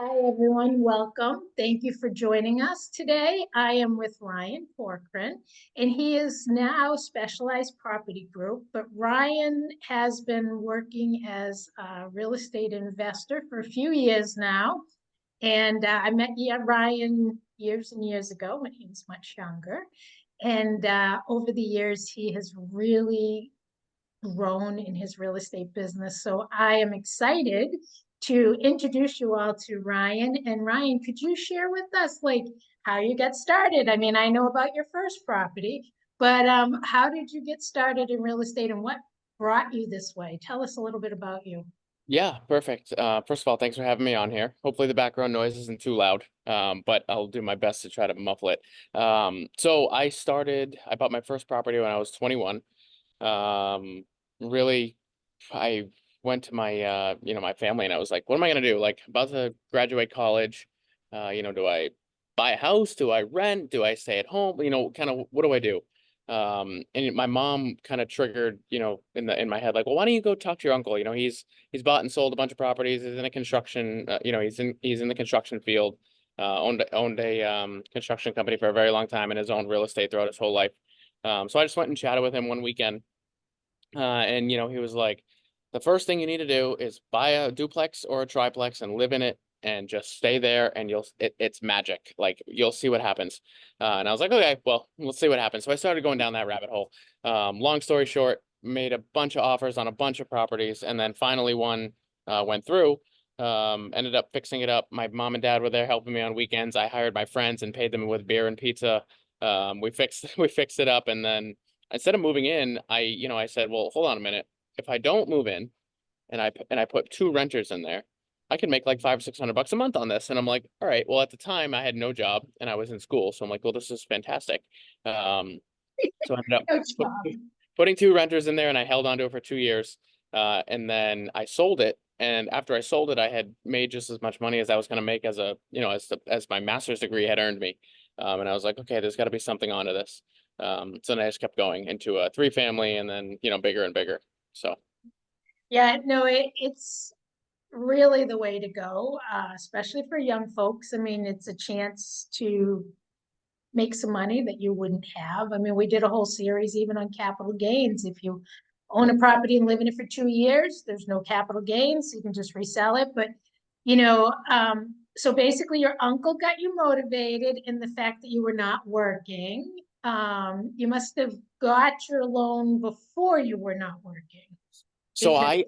Hi, everyone. Welcome. Thank you for joining us today. I am with Ryan Corcoran, and he is now Specialized Property Group. But Ryan has been working as a real estate investor for a few years now. And I met Ryan years and years ago when he was much younger. And over the years, he has really grown in his real estate business. So I am excited to introduce you all to Ryan. And Ryan, could you share with us like how you got started? I mean, I know about your first property, but how did you get started in real estate and what brought you this way? Tell us a little bit about you. Yeah, perfect. First of all, thanks for having me on here. Hopefully the background noise isn't too loud, but I'll do my best to try to muffle it. So I bought my first property when I was 21. Um, really, I went to my family and I was like, what am I gonna do? Like, about to graduate college. Do I buy a house? Do I rent? Do I stay at home? Kind of what do I do? And my mom kind of triggered, in my head, like, well, why don't you go talk to your uncle? He's bought and sold a bunch of properties. He's in a construction, he's in the construction field. Owned a construction company for a very long time and has owned real estate throughout his whole life. So I just went and chatted with him one weekend. And he was like, the first thing you need to do is buy a duplex or a triplex and live in it and just stay there and it's magic. Like, you'll see what happens. And I was like, okay, well, let's see what happens. So I started going down that rabbit hole. Long story short, made a bunch of offers on a bunch of properties, and then finally one went through. Ended up fixing it up. My mom and dad were there helping me on weekends. I hired my friends and paid them with beer and pizza. We fixed we fixed it up, and then instead of moving in, I said, well, hold on a minute. If I don't move in and I put two renters in there, I can make like $500-600 a month on this. And I'm like, all right, well, at the time I had no job and I was in school. So I'm like, well, this is fantastic. So I ended up Good put, job. putting two renters in there, and I held on to it for 2 years. And then I sold it. And after I sold it, I had made just as much money as I was going to make as my master's degree had earned me. And I was like, okay, there's got to be something onto this. So then I just kept going into a three family, and then, bigger and bigger. So Yeah, no, it's really the way to go, especially for young folks. I mean, it's a chance to make some money that you wouldn't have. I mean, we did a whole series even on capital gains. If you own a property and live in it for 2 years, there's no capital gains. You can just resell it. But, so basically your uncle got you motivated in the fact that you were not working. You must have got your loan before you were not working so because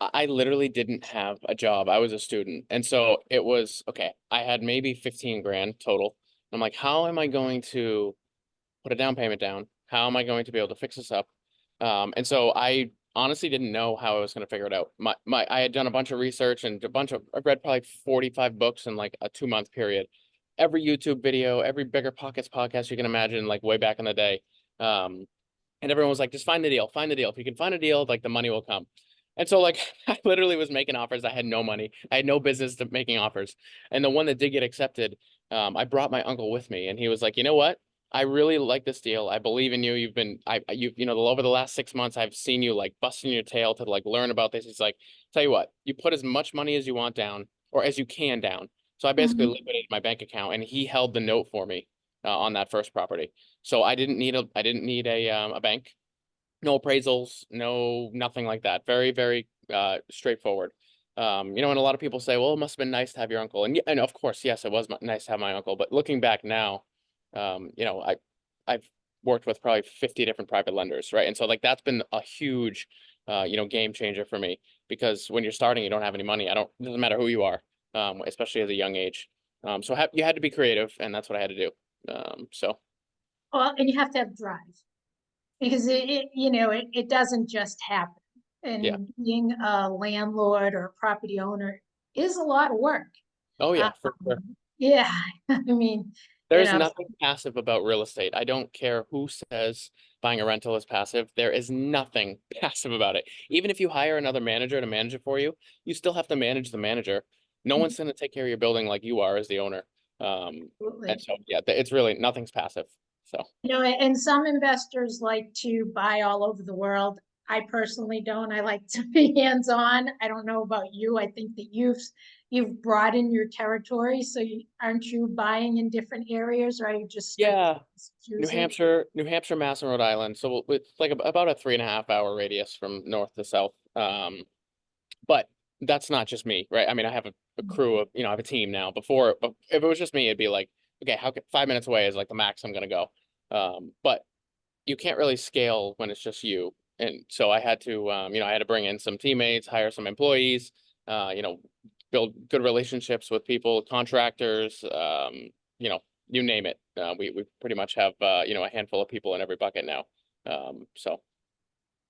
I literally didn't have a job. I was a student. And so it was, okay, I had maybe 15 grand total. I'm like, how am I going to put a down payment down? How am I going to be able to fix this up? And so I honestly didn't know how I was going to figure it out. I had done a bunch of research and I've read probably 45 books in like a 2 month period. Every YouTube video, every Bigger Pockets podcast you can imagine, like way back in the day. And everyone was like, just find the deal, find the deal. If you can find a deal, like, the money will come. And so, like, I literally was making offers. I had no money. I had no business to making offers. And the one that did get accepted, I brought my uncle with me, and he was like, you know what? I really like this deal. I believe in you. Over the last 6 months, I've seen you like busting your tail to like learn about this. He's like, tell you what, you put as much money as you want down or as you can down. So I basically Mhm. liquidated my bank account, and he held the note for me on that first property. So I didn't need a bank, no appraisals, nothing like that. Very, very straightforward. And a lot of people say, well, it must have been nice to have your uncle. And of course, yes, it was nice to have my uncle. But looking back now, I've worked with probably 50 different private lenders, right? And so, like, that's been a huge game changer for me, because when you're starting, you don't have any money. It doesn't matter who you are, especially at a young age. So you had to be creative, and that's what I had to do. So Well, and you have to have drive because it doesn't just happen. yeah. And being a landlord or a property owner is a lot of work. Oh Um, yeah, for sure. yeah, I mean, you There's know, nothing passive about real estate. I don't care who says buying a rental is passive. There is nothing passive about it. Even if you hire another manager to manage it for you, you still have to manage the manager. No one's going to take care of your building like you are as the owner. And absolutely. so, yeah, it's really nothing's passive. So, And some investors like to buy all over the world. I personally don't. I like to be hands-on. I don't know about you. I think that you've broadened your territory. So aren't you buying in different areas, or are you just strictly Yeah, Massachusetts? New Hampshire, Mass, and Rhode Island. So it's like about a 3.5 hour radius from north to south. But that's not just me, right? I mean, I have a crew of, I have a team now. Before, if it was just me, it'd be like, okay, how could 5 minutes away is like the max I'm gonna go. But you can't really scale when it's just you. And so I had to, I had to bring in some teammates, hire some employees, uh, you know, build good relationships with people, contractors, you know, you name it. We pretty much have, a handful of people in every bucket now. So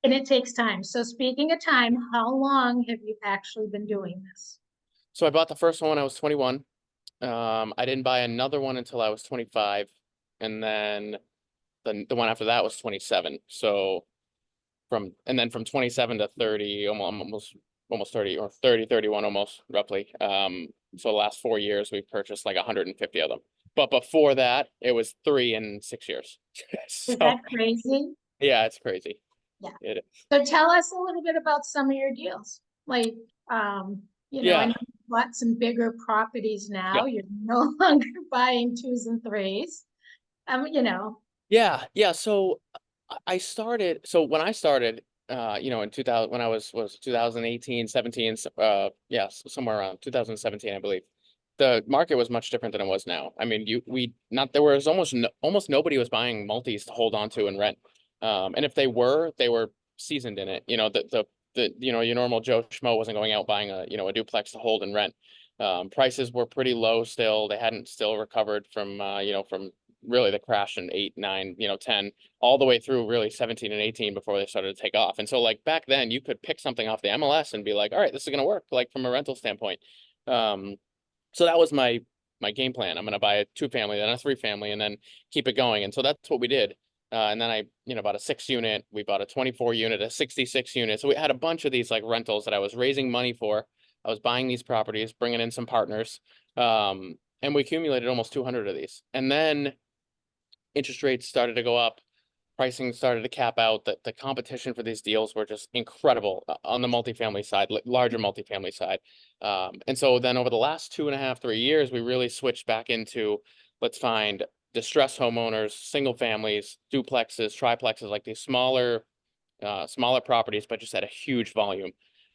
And it takes time. So speaking of time, how long have you actually been doing this? so I bought the first one when I was 21. I didn't buy another one until I was 25, and then the one after that was 27. So from 27 to 30, almost 30, or 30, 31 almost roughly. So the last 4 years we've purchased like 150 of them. But before that, it was 3 in 6 years. Is So that crazy? yeah, it's crazy. Yeah. It is. So tell us a little bit about some of your deals. Like, I Yeah. know you bought some bigger properties now. Yep. You're no longer buying twos and threes. You know, Yeah. So I started, so when I started, in 2000, when I was 2018, 17, somewhere around 2017, I believe, the market was much different than it was now. I mean, there was almost nobody was buying multis to hold on to and rent. And if they were seasoned in it. Your normal Joe Schmo wasn't going out buying a duplex to hold and rent. Prices were pretty low still. They hadn't still recovered from really the crash in 8, 9, 10, all the way through really 17 and 18 before they started to take off. And so like back then you could pick something off the MLS and be like, all right, this is going to work, like from a rental standpoint. So that was my game plan. I'm going to buy a 2-family, then a 3-family, and then keep it going. And so that's what we did. And then I bought a 6 unit, we bought a 24 unit, a 66 unit. So we had a bunch of these like rentals that I was raising money for. I was buying these properties, bringing in some partners. And we accumulated almost 200 of these. And then interest rates started to go up, pricing started to cap out. The competition for these deals were just incredible on the multifamily side, larger multifamily side. And so then over the last 2.5, 3 years, we really switched back into, let's find distressed homeowners, single families, duplexes, triplexes, like these smaller properties, but just at a huge volume.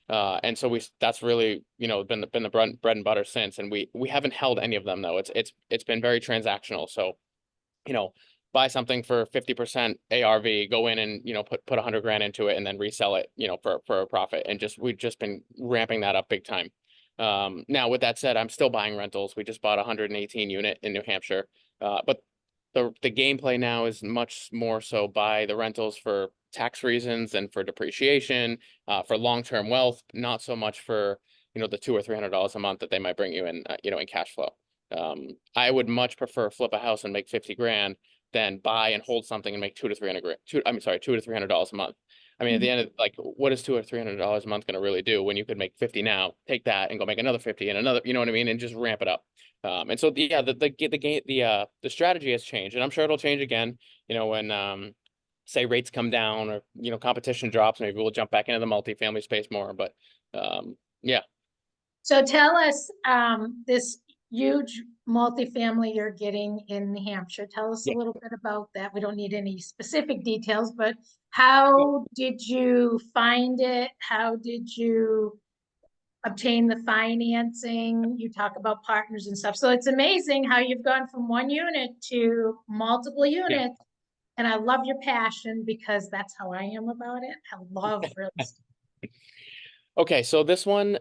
And so that's really, been the bread and butter since. And we haven't held any of them though. It's been very transactional. So you know, buy something for 50% ARV, go in and, put 100 grand into it and then resell it, for a profit. And we've just been ramping that up big time. Now with that said, I'm still buying rentals. We just bought a 118 unit in New Hampshire. But the gameplay now is much more so buy the rentals for tax reasons and for depreciation, for long-term wealth, not so much for, the $200 or $300 a month that they might bring you in, in cash flow. I would much prefer flip a house and make 50 grand than buy and hold something and make 200 to 300 grand. $200 to $300 a month. I mean, at the end of like, what is $200 or $300 a month going to really do when you could make 50 now, take that and go make another 50 and another, you know what I mean? And just ramp it up. And so the strategy has changed, and I'm sure it'll change again, when, say rates come down or, competition drops, maybe we'll jump back into the multifamily space more, but, yeah. so tell us, this huge multifamily you're getting in New Hampshire. Tell us a Yeah. little bit about that. We don't need any specific details, but how did you find it? How did you obtain the financing? You talk about partners and stuff. So it's amazing how you've gone from one unit to multiple Yeah. units. And I love your passion because that's how I am about it. I love real estate. Okay, so this one,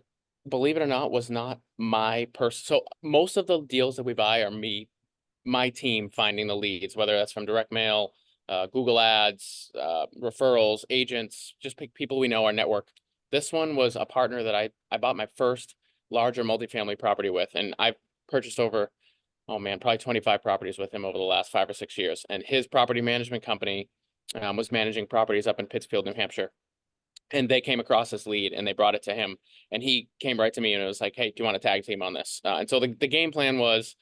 believe it or not, was not my person. So most of the deals that we buy are my team finding the leads, whether that's from direct mail, Google ads, referrals, agents, just pick people we know, our network. This one was a partner that I bought my first larger multifamily property with, and I've purchased over, oh man, probably 25 properties with him over the last 5 or 6 years. And his property management company was managing properties up in Pittsfield, New Hampshire. And they came across this lead and they brought it to him, and he came right to me and it was like, hey, do you want to tag team on this? And so the game plan was,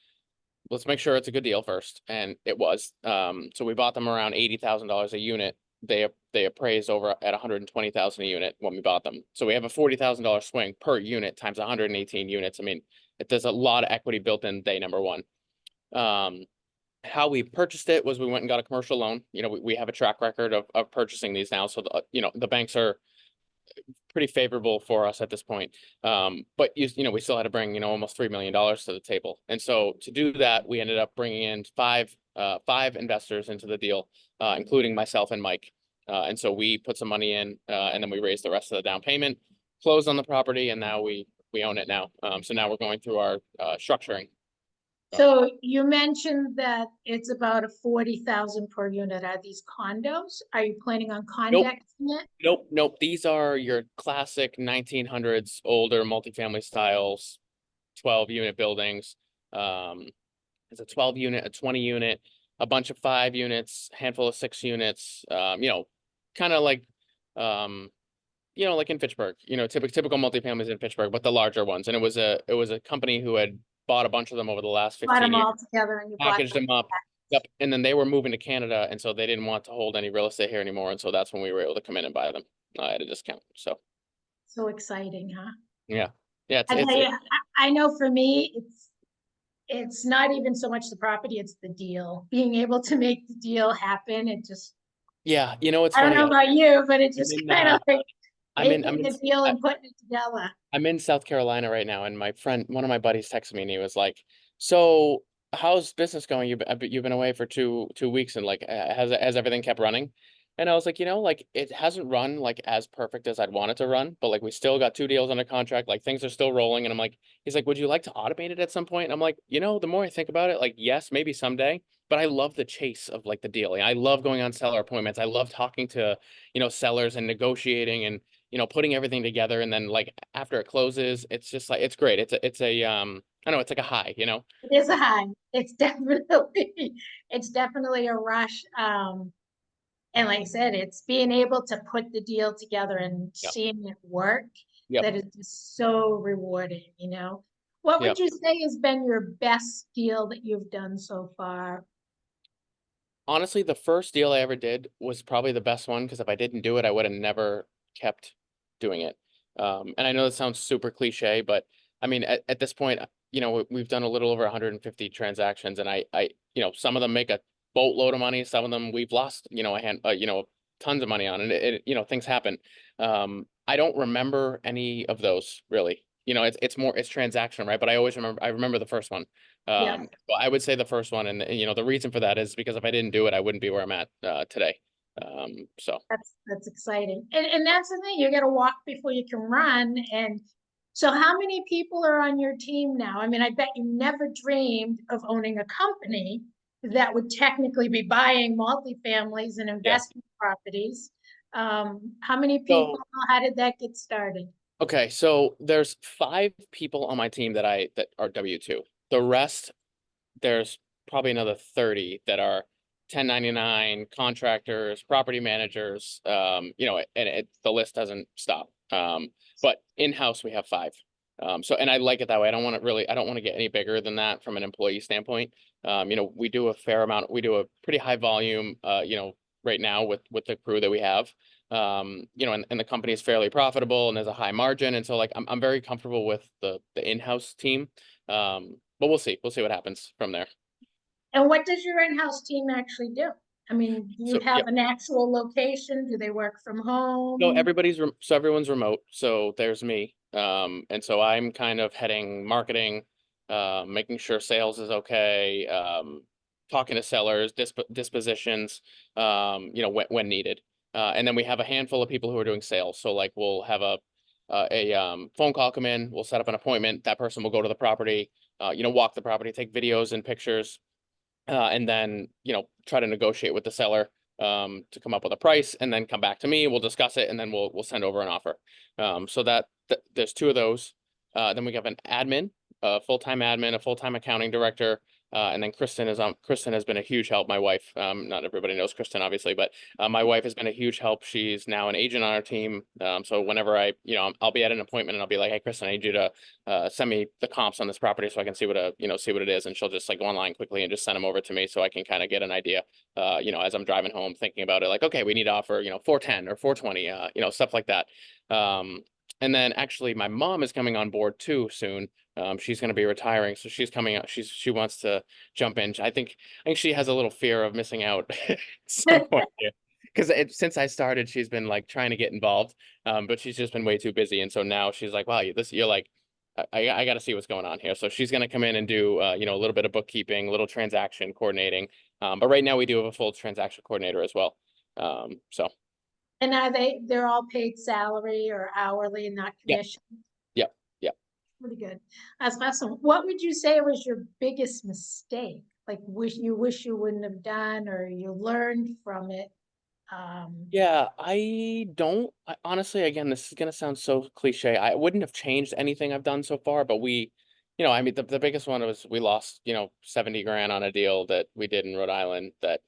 let's make sure it's a good deal first. And it was. So we bought them around $80,000 a unit. they appraised over at 120,000 a unit when we bought them. So we have a $40,000 swing per unit times 118 units. I mean, there's a lot of equity built in day number one. How we purchased it was we went and got a commercial loan. You know, we have a track record of purchasing these now. So, the banks are pretty favorable for us at this point. But we still had to bring, almost $3 million to the table. And so to do that, we ended up bringing in five investors into the deal, including myself and Mike. And so we put some money in, and then we raised the rest of the down payment, closed on the property, and now we own it now. So now we're going through our structuring. So you mentioned that it's about a 40,000 per unit. Are these condos? Are you planning on condensing it? Nope. These are your classic 1900s older multifamily styles, 12-unit buildings. It's a 12 unit, a 20 unit, a bunch of 5 units, handful of 6 units. Kind of like, like in Fitchburg. Typical multifamilies in Fitchburg, but the larger ones. And it was a company who had bought a bunch of them over the last 15 Bought them years, all together and you packaged them up. Yep. And then they were moving to Canada, and so they didn't want to hold any real estate here anymore. And so that's when we were able to come in and buy them at a discount. So exciting, huh? Yeah. Yeah. I tell you, I know for me, it's not even so much the property, it's the deal. Being able to make the deal happen. It's yeah. It's I don't funny. know about you, but it's just kind of like making the deal and putting it together. I'm in South Carolina right now, and one of my buddies texted me, and he was like, "So, how's business going? You've been away for two weeks, and like, has everything kept running?" And I was like, like it hasn't run like as perfect as I'd want it to run, but like we still got 2 deals under contract, like things are still rolling. And I'm like, he's like, "Would you like to automate it at some point?" And I'm like, the more I think about it, like, yes, maybe someday, but I love the chase of like the deal. I love going on seller appointments. I love talking to, sellers and negotiating and putting everything together. And then like after it closes, it's just like, it's great. It's a I don't know, it's like a high, It is a high. It's definitely a rush. And like I said, it's being able to put the deal together and Yep. seeing it work Yep. that is just so rewarding, What would you say has been your best deal that you've done so far? Honestly, the first deal I ever did was probably the best one, because if I didn't do it, I would have never kept doing it. And I know that sounds super cliche, but I mean, at this point, we've done a little over 150 transactions, and I some of them make a boatload of money. Some of them we've lost, tons of money on, and things happen. I don't remember any of those really. It's transaction, right? But I remember the first one. Yeah. Well, I would say the first one, and the reason for that is because if I didn't do it, I wouldn't be where I'm at today. So That's exciting. And that's the thing, you got to walk before you can run. And so how many people are on your team now? I mean, I bet you never dreamed of owning a company that would technically be buying multifamilies and investment properties. How many people? How did that get started? Okay, so there's 5 people on my team that are W-2. The rest, there's probably another 30 that are 1099 contractors, property managers, and the list doesn't stop. But in-house we have 5. And I like it that way. I don't want to get any bigger than that from an employee standpoint. We do a fair amount. We do a pretty high volume, right now with the crew that we have. And the company is fairly profitable and there's a high margin. And so like, I'm very comfortable with the in-house team. But we'll see what happens from there. And what does your in-house team actually do? I mean, do you have an actual location? Do they work from home? No, everyone's remote. So there's me. And so I'm kind of heading marketing, making sure sales is okay, talking to sellers, dispositions, when needed. And then we have a handful of people who are doing sales. So like we'll have a phone call come in, we'll set up an appointment. That person will go to the property, walk the property, take videos and pictures, and then, try to negotiate with the seller to come up with a price, and then come back to me. We'll discuss it, and then we'll send over an offer. So that there's 2 of those. Then we have an admin, a full-time admin, a full-time accounting director, And then Kristen has been a huge help. My wife, not everybody knows Kristen, obviously, but my wife has been a huge help. She's now an agent on our team. So whenever I'll be at an appointment and I'll be like, hey, Kristen, I need you to send me the comps on this property so I can see see what it is. And she'll just like go online quickly and just send them over to me so I can kind of get an idea, as I'm driving home thinking about it, like, okay, we need to offer, 410 or 420, stuff like that. And then actually my mom is coming on board too soon. She's going to be retiring, so she's coming out. She wants to jump in. I think she has a little fear of missing out at some point here. Because since I started, she's been like trying to get involved, but she's just been way too busy. And so now she's like, wow, you're like, I got to see what's going on here. So she's going to come in and do, a little bit of bookkeeping, a little transaction coordinating. But right now we do have a full transaction coordinator as well. So. And they're all paid salary or hourly and not Yeah. commission? Yeah. Yeah. Pretty good. That's awesome. What would you say was your biggest mistake? Like wish you wouldn't have done or you learned from it? Yeah, honestly, again, this is gonna sound so cliche. I wouldn't have changed anything I've done so far, but I mean, the biggest one was we lost, 70 grand on a deal that we did in Rhode Island that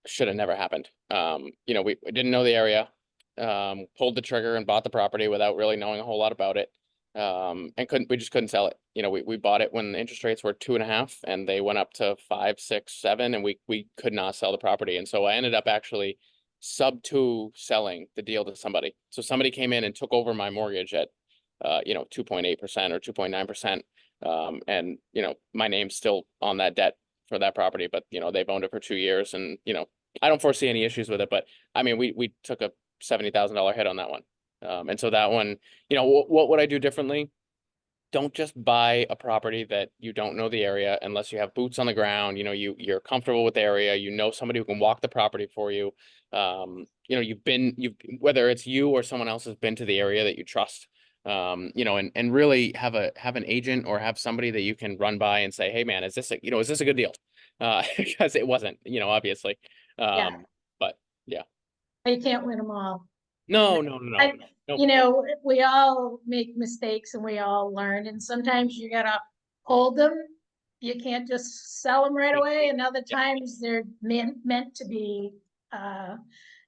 should have never happened. We didn't know the area, pulled the trigger and bought the property without really knowing a whole lot about it. And we just couldn't sell it. We bought it when the interest rates were 2.5 and they went up to 5, 6, 7, and we could not sell the property. And so I ended up actually sub two selling the deal to somebody. So somebody came in and took over my mortgage at 2.8% or 2.9%. And my name's still on that debt for that property, but they've owned it for 2 years, and I don't foresee any issues with it. But I mean, we took a $70,000 hit on that one. And so that one, what would I do differently? Don't just buy a property that you don't know the area unless you have boots on the ground. You're comfortable with the area. Somebody who can walk the property for you. Whether it's you or someone else has been to the area that you trust. And really have an agent or have somebody that you can run by and say, hey man, is this a good deal? Because it wasn't, obviously. Yeah, But yeah. you can't win them all. No, no, no, no. I, Nope. we all make mistakes and we all learn, and sometimes you gotta hold them. You can't just sell them right away, and other times they're meant to be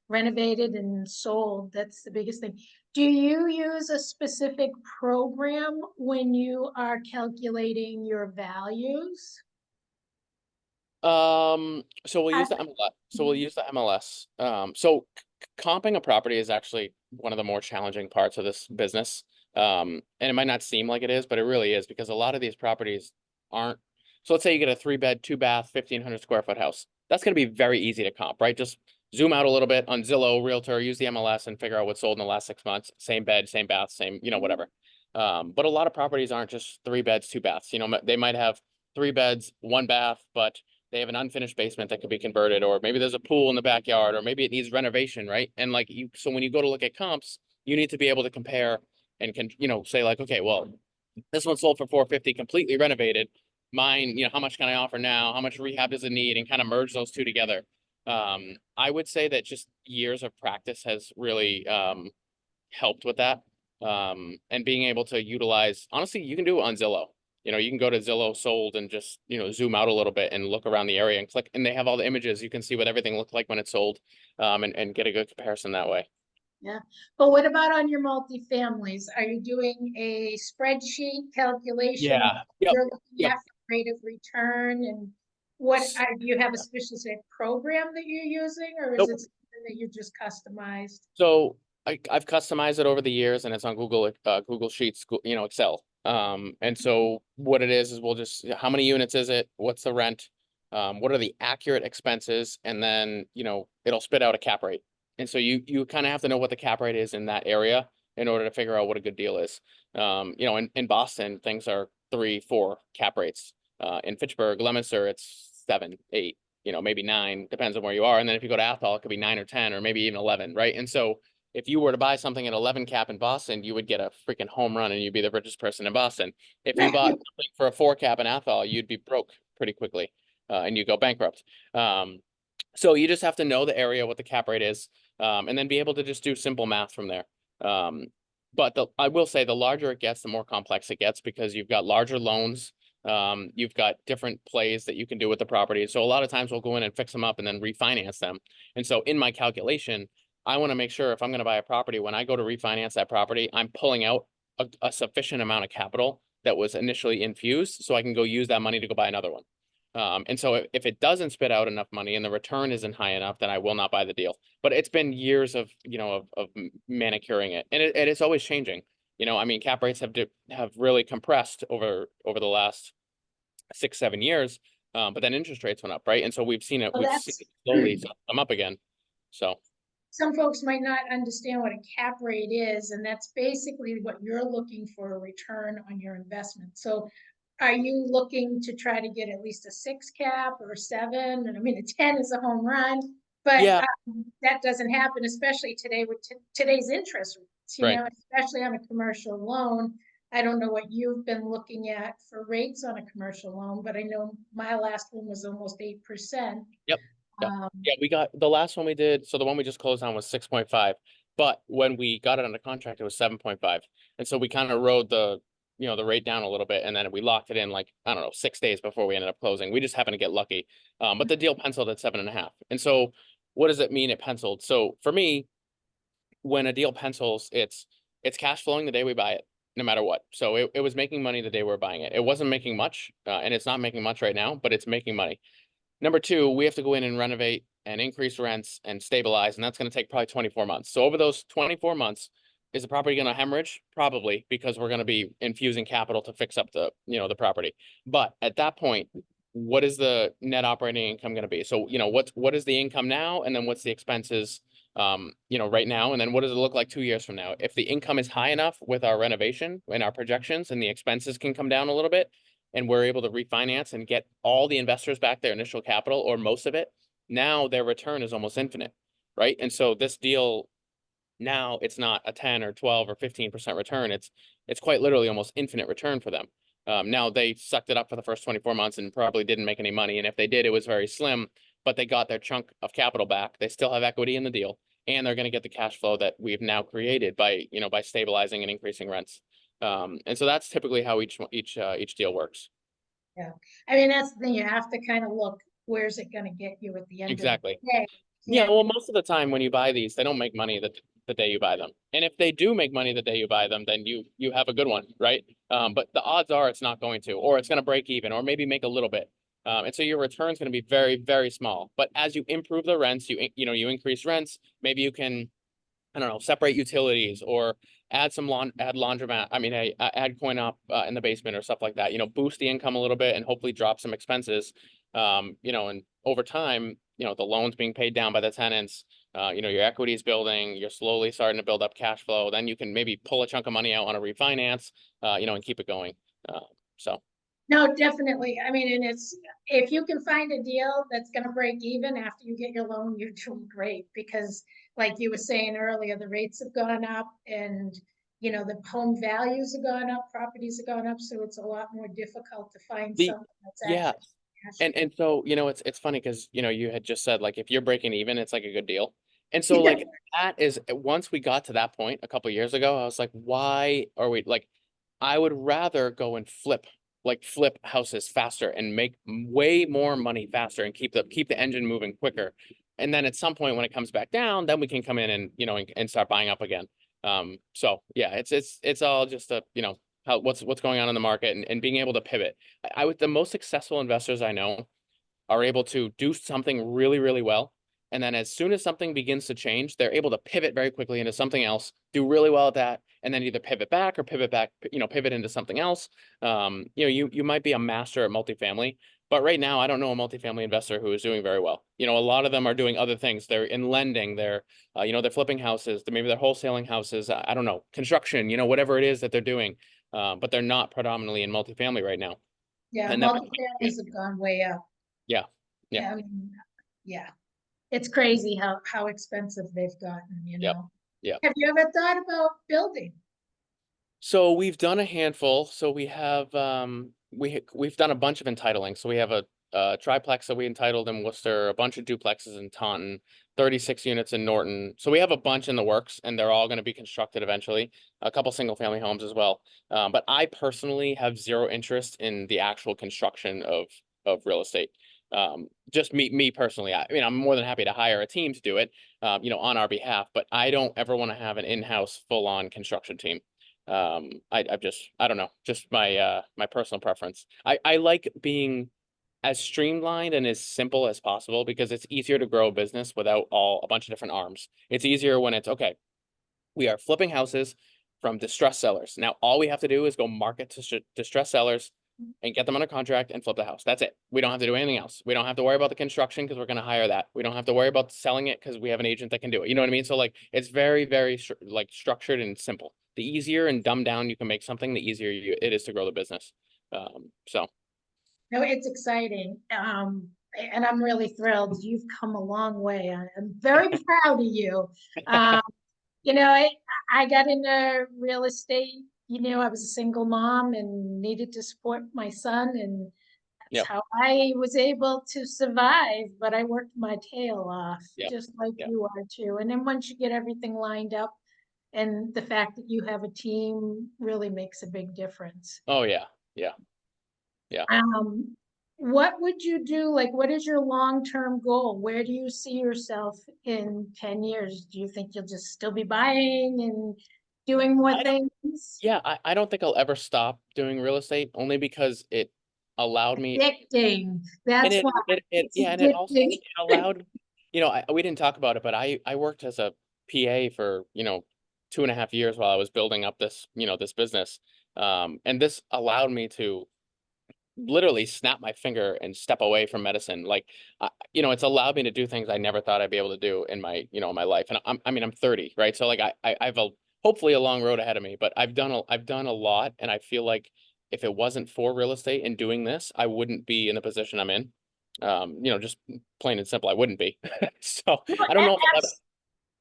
renovated and sold. That's the biggest thing. Do you use a specific program when you are calculating your values? So we'll use the MLS. So comping a property is actually one of the more challenging parts of this business. And it might not seem like it is, but it really is, because a lot of these properties aren't. So let's say you get a 3-bed, 2-bath, 1,500 square foot house. That's going to be very easy to comp, right? Just zoom out a little bit on Zillow, Realtor, use the MLS and figure out what's sold in the last 6 months. Same bed, same bath, same, whatever. But a lot of properties aren't just 3 beds, 2 baths. They might have 3 beds, 1 bath, but they have an unfinished basement that could be converted, or maybe there's a pool in the backyard, or maybe it needs renovation, right? And so when you go to look at comps, you need to be able to compare and say like, okay, well, this one sold for 450, completely renovated. Mine, how much can I offer now? How much rehab does it need? And kind of merge those two together. I would say that just years of practice has really helped with that. And being able to utilize, honestly, you can do it on Zillow. You can go to Zillow sold and just, zoom out a little bit and look around the area and click, and they have all the images. You can see what everything looked like when it's sold, and get a good comparison that way. Yeah, but what about on your multifamilies? Are you doing a spreadsheet calculation of Yeah. what Yep. you're looking Yep. at for rate of return, and do you have a specific program that you're using, or is Nope. it something that you just customized? So I've customized it over the years, and it's on Google Sheets, Excel. And so what it is we'll just, how many units is it? What's the rent? What are the accurate expenses? And then, it'll spit out a cap rate. And so you kind of have to know what the cap rate is in that area in order to figure out what a good deal is. In Boston, things are 3, 4 cap rates. In Fitchburg, Leominster, it's 7, 8, maybe 9, depends on where you are. And then if you go to Athol, it could be 9 or 10, or maybe even 11, right? And so if you were to buy something at 11 cap in Boston, you would get a freaking home run and you'd be the richest person in Boston. If you bought something for a 4 cap in Athol, you'd be broke pretty quickly, and you go bankrupt. So you just have to know the area, what the cap rate is, and then be able to just do simple math from there. But I will say the larger it gets, the more complex it gets, because you've got larger loans. You've got different plays that you can do with the property. So a lot of times we'll go in and fix them up and then refinance them. And so in my calculation, I want to make sure if I'm going to buy a property, when I go to refinance that property, I'm pulling out a sufficient amount of capital that was initially infused so I can go use that money to go buy another one. And so if it doesn't spit out enough money and the return isn't high enough, then I will not buy the deal. But it's been years of, of manicuring it, and it's always changing. I mean, cap rates have really compressed over the last 6-7 years, but then interest rates went up, right? And so we've seen it slowly come up again. So some folks might not understand what a cap rate is, and that's basically what you're looking for, a return on your investment. So are you looking to try to get at least a 6 cap or a 7? And I mean, a 10 is a home run, but yeah, that doesn't happen, especially today with today's interest rates, right. Especially on a commercial loan. I don't know what you've been looking at for rates on a commercial loan, but I know my last one was almost 8%. Yep. Yeah, we got the last one we did. So the one we just closed on was 6.5, but when we got it under contract, it was 7.5. And so we kind of rode the rate down a little bit, and then we locked it in like, I don't know, 6 days before we ended up closing. We just happened to get lucky. But the deal penciled at 7.5. And so what does it mean it penciled? So for me, when a deal pencils, it's cash flowing the day we buy it, no matter what. So it was making money the day we're buying it. It wasn't making much, and it's not making much right now, but it's making money. Number two, we have to go in and renovate and increase rents and stabilize, and that's going to take probably 24 months. So over those 24 months, is the property going to hemorrhage? Probably, because we're going to be infusing capital to fix up the property. But at that point, what is the net operating income going to be? So, what is the income now, and then what's the expenses, right now, and then what does it look like 2 years from now? If the income is high enough with our renovation and our projections, and the expenses can come down a little bit, and we're able to refinance and get all the investors back their initial capital or most of it, now their return is almost infinite, right? And so this deal, now it's not a 10 or 12 or 15% return. It's quite literally almost infinite return for them. Now they sucked it up for the first 24 months and probably didn't make any money. And if they did, it was very slim, but they got their chunk of capital back. They still have equity in the deal, and they're going to get the cash flow that we've now created by stabilizing and increasing rents. And so that's typically how each deal works. Yeah, I mean, that's the thing. You have to kind of look, where's it going to get you at the end Exactly. of the day? Yeah, well, most of the time when you buy these, they don't make money the day you buy them. And if they do make money the day you buy them, then you have a good one, right? But the odds are it's not going to, or it's going to break even, or maybe make a little bit. And so your return is going to be very, very small. But as you improve the rents, you increase rents. Maybe you can, I don't know, separate utilities or add some laundromat. I mean, add coin op in the basement or stuff like that. Boost the income a little bit and hopefully drop some expenses. And over time, the loans being paid down by the tenants. Your equity is building. You're slowly starting to build up cash flow. Then you can maybe pull a chunk of money out on a refinance. And keep it going. So. No, definitely. I mean, and if you can find a deal that's going to break even after you get your loan, you're doing great, because like you were saying earlier, the rates have gone up, and the home values have gone up, properties have gone up, so it's a lot more difficult to find something that's Yeah. actually cash. And so, it's funny because, you had just said, like, if you're breaking even, it's like a good deal. And so like that is, once we got to that point a couple of years ago, I was like, why are we like, I would rather go and flip houses faster and make way more money faster and keep the engine moving quicker. And then at some point when it comes back down, then we can come in and, and start buying up again. So yeah, it's all just what's going on in the market, and being able to pivot. The most successful investors I know are able to do something really, really well. And then as soon as something begins to change, they're able to pivot very quickly into something else, do really well at that, and then either pivot back or pivot into something else. You might be a master at multifamily, but right now I don't know a multifamily investor who is doing very well. A lot of them are doing other things. They're in lending, they're flipping houses, maybe they're wholesaling houses. I don't know, construction, whatever it is that they're doing. But they're not predominantly in multifamily right now. Yeah, And multifamilies have gone way up. Yeah. I mean, yeah, it's crazy how expensive they've gotten. Yeah. Have you ever thought about building? So we've done a handful. So we have we've done a bunch of entitling. So we have a triplex that we entitled in Worcester, a bunch of duplexes in Taunton. 36 units in Norton. So we have a bunch in the works, and they're all going to be constructed eventually. A couple single family homes as well. But I personally have zero interest in the actual construction of real estate. Just me personally. I mean, I'm more than happy to hire a team to do it, on our behalf. But I don't ever want to have an in-house full-on construction team. I don't know, just my personal preference. I like being as streamlined and as simple as possible because it's easier to grow a business without a bunch of different arms. It's easier when it's okay. We are flipping houses from distressed sellers. Now, all we have to do is go market to distressed sellers and get them under contract and flip the house. That's it. We don't have to do anything else. We don't have to worry about the construction because we're going to hire that. We don't have to worry about selling it because we have an agent that can do it. You know what I mean? So like, it's very, very like structured and simple. The easier and dumbed down you can make something, the easier it is to grow the business. So. No, it's exciting. And I'm really thrilled. You've come a long way. I'm very proud of you. Um, I got into real estate. I was a single mom and needed to support my son, and that's Yep. how I was able to survive. But I worked my tail off, Yep. just like Yep. you are too. And then once you get everything lined up, and the fact that you have a team really makes a big difference. Oh yeah. Yeah. Yeah. What would you do? Like, what is your long-term goal? Where do you see yourself in 10 years? Do you think you'll just still be buying and doing more I don't, things? yeah, I don't think I'll ever stop doing real estate only because it allowed me Addicting. and That's it why it, it it's yeah, and it also addicting. it allowed, we didn't talk about it, but I worked as a PA for, 2.5 years while I was building up this business. And this allowed me to literally snap my finger and step away from medicine. Like, it's allowed me to do things I never thought I'd be able to do in my life. And I'm 30, right? So like I've hopefully a long road ahead of me, but I've done a lot. And I feel like if it wasn't for real estate and doing this, I wouldn't be in the position I'm in. Just plain and simple, I wouldn't be. So Well, I don't know if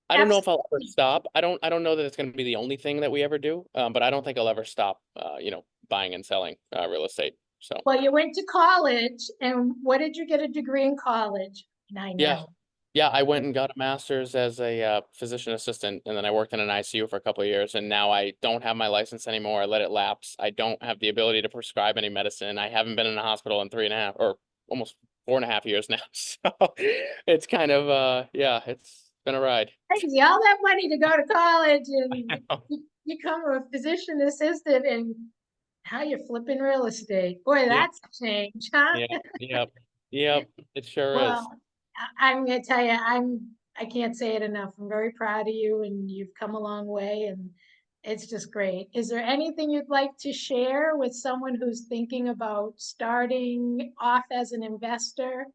I don't know if I'll ever absolutely. stop. I don't know that it's going to be the only thing that we ever do. But I don't think I'll ever stop, buying and selling real estate. So. Well, you went to college, and what did you get a degree in college? And I Yeah. know. Yeah, I went and got a master's as a physician assistant, and then I worked in an ICU for a couple of years, and now I don't have my license anymore. I let it lapse. I don't have the ability to prescribe any medicine. I haven't been in a hospital in 3.5 or almost 4.5 years now. So it's kind of yeah, it's been a ride. Crazy, all that money to go to college and Oh, you become a physician assistant, and how you're flipping real estate. Boy, yeah, that's a change, huh? yeah, yep, yep. It sure is. Well, I'm gonna tell you, I can't say it enough. I'm very proud of you, and you've come a long way, and it's just great. Is there anything you'd like to share with someone who's thinking about starting off as an investor?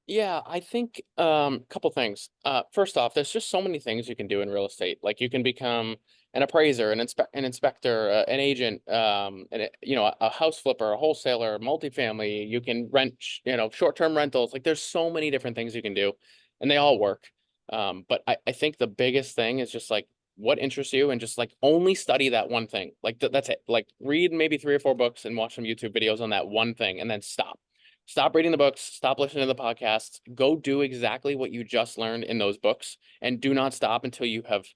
Yeah, I think couple things. First off, there's just so many things you can do in real estate. Like you can become an appraiser, an inspector, an agent, a house flipper, a wholesaler, multifamily. You can rent, short-term rentals. Like there's so many different things you can do, and they all work. But I think the biggest thing is just like what interests you and just like only study that one thing. Like that's it. Like read maybe 3 or 4 books and watch some YouTube videos on that one thing, and then stop. Stop reading the books, stop listening to the podcasts, go do exactly what you just learned in those books, and do not stop until you have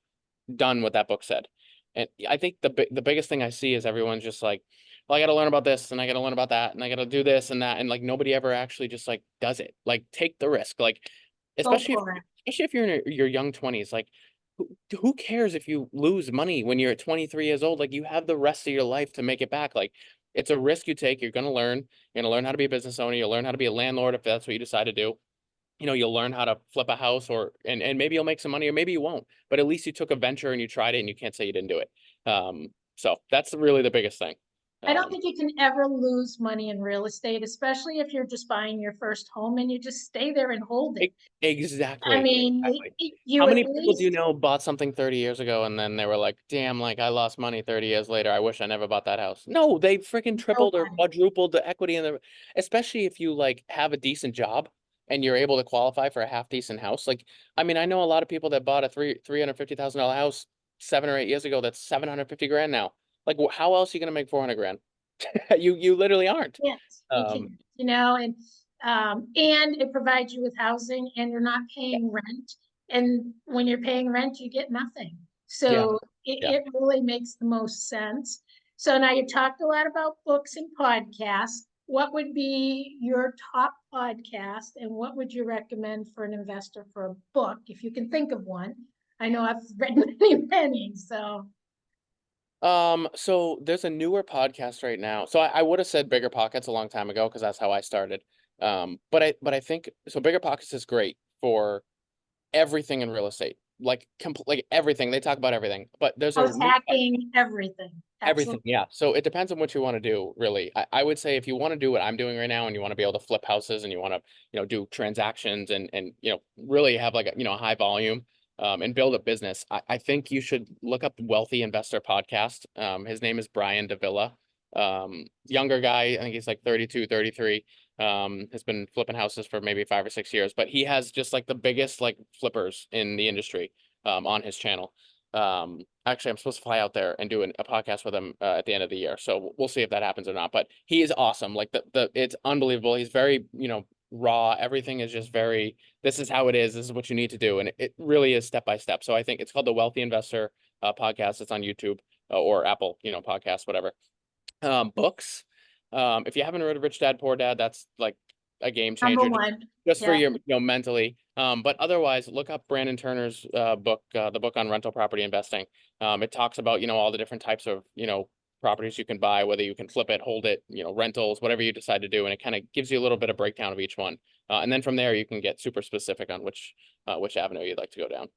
done what that book said. And I think the biggest thing I see is everyone's just like, well, I got to learn about this and I got to learn about that and I got to do this and that, and like nobody ever actually just like does it. Like take the risk. Like Go especially if for it. especially if you're in your young 20s, like who cares if you lose money when you're at 23 years old? Like you have the rest of your life to make it back. Like it's a risk you take. You're going to learn. You're going to learn how to be a business owner. You'll learn how to be a landlord if that's what you decide to do. You'll learn how to flip a house and maybe you'll make some money or maybe you won't. But at least you took a venture and you tried it and you can't say you didn't do it. So that's really the biggest thing. I don't Um, think you can ever lose money in real estate, especially if you're just buying your first home and you just stay there and hold it. e- I exactly. mean, Exactly. How you at many people do you least know bought something 30 years ago and then they were like, damn, like I lost money 30 years later. I wish I never bought that house. No, they freaking tripled or nobody. quadrupled the equity in the, especially if you like have a decent job and you're able to qualify for a half decent house. Like, I mean, I know a lot of people that bought a $350,000 house 7 or 8 years ago. That's 750 grand now. Like, how else are you gonna make 400 grand? You literally aren't. Yes, you Um, can, and And it provides you with housing and you're not paying rent. And when you're paying rent, you get nothing. Yeah, So yeah. it really makes the most sense. So now you talked a lot about books and podcasts. What would be your top podcast and what would you recommend for an investor for a book, if you can think of one? I know I've read many, so. So there's a newer podcast right now. So I would have said Bigger Pockets a long time ago because that's how I started. But I think so. Bigger Pockets is great for everything in real estate, like everything. They talk about everything. But there's a new Attacking everything. everything, Absolutely. yeah. So it depends on what you want to do, really. I would say if you want to do what I'm doing right now and you want to be able to flip houses and you want to, do transactions and really have like a high volume and build a business, I think you should look up Wealthy Investor Podcast. His name is Brian Davila. Younger guy, I think he's like 32, 33. Has been flipping houses for maybe 5 or 6 years, but he has just like the biggest like flippers in the industry on his channel. Actually, I'm supposed to fly out there and do a podcast with him at the end of the year, so we'll see if that happens or not. But he is awesome. Like it's unbelievable. He's very, raw. Everything is just very. This is how it is. This is what you need to do, and it really is step by step. So I think it's called the Wealthy Investor Podcast. It's on YouTube or Apple, podcast, whatever. Books. If you haven't read Rich Dad Poor Dad, that's like a game Number changer one. just for Yeah. your, mentally. But otherwise, look up Brandon Turner's book, the book on rental property investing. It talks about, all the different types of, properties you can buy, whether you can flip it, hold it, rentals, whatever you decide to do. And it kind of gives you a little bit of breakdown of each one. And then from there, you can get super specific on which avenue you'd like to go down.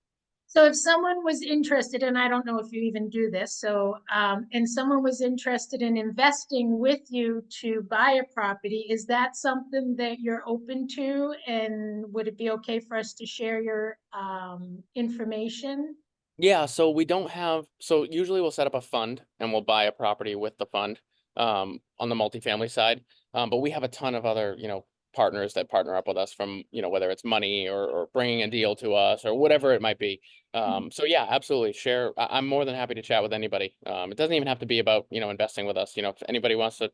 So if someone was interested, and I don't know if you even do this, so, and someone was interested in investing with you to buy a property, is that something that you're open to? And would it be okay for us to share your information? Yeah, so we don't have, so usually we'll set up a fund and we'll buy a property with the fund on the multifamily side. But we have a ton of other, partners that partner up with us from, whether it's money or bringing a deal to us or whatever it might be. So yeah, absolutely. Share. I'm more than happy to chat with anybody. It doesn't even have to be about, investing with us. If anybody wants to,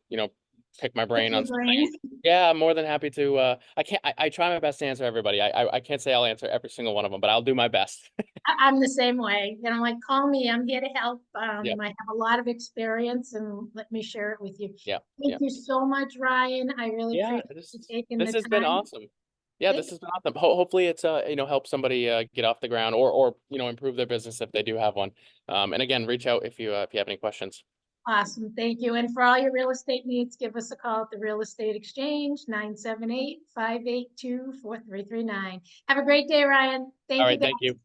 pick my Pick brain on your something, brain. yeah, I'm more than happy to. I try my best to answer everybody. I can't say I'll answer every single one of them, but I'll do my best. I'm the same way. Like, call me. I'm here to help. Yeah. I have a lot of experience and let me share it with you. Yeah. Thank Yeah. you so much, Ryan. I really Yeah, appreciate you taking this the has been time. awesome. Yeah, Thank this has been awesome. Hopefully it's help somebody get off the ground or improve their business if they do have one. And again, reach out if you have any questions. Awesome. Thank you. And for all your real estate needs, give us a call at the Real Estate Exchange, 978-582-4339. Have a great day, Ryan. All Thank you, right, guys. thank you.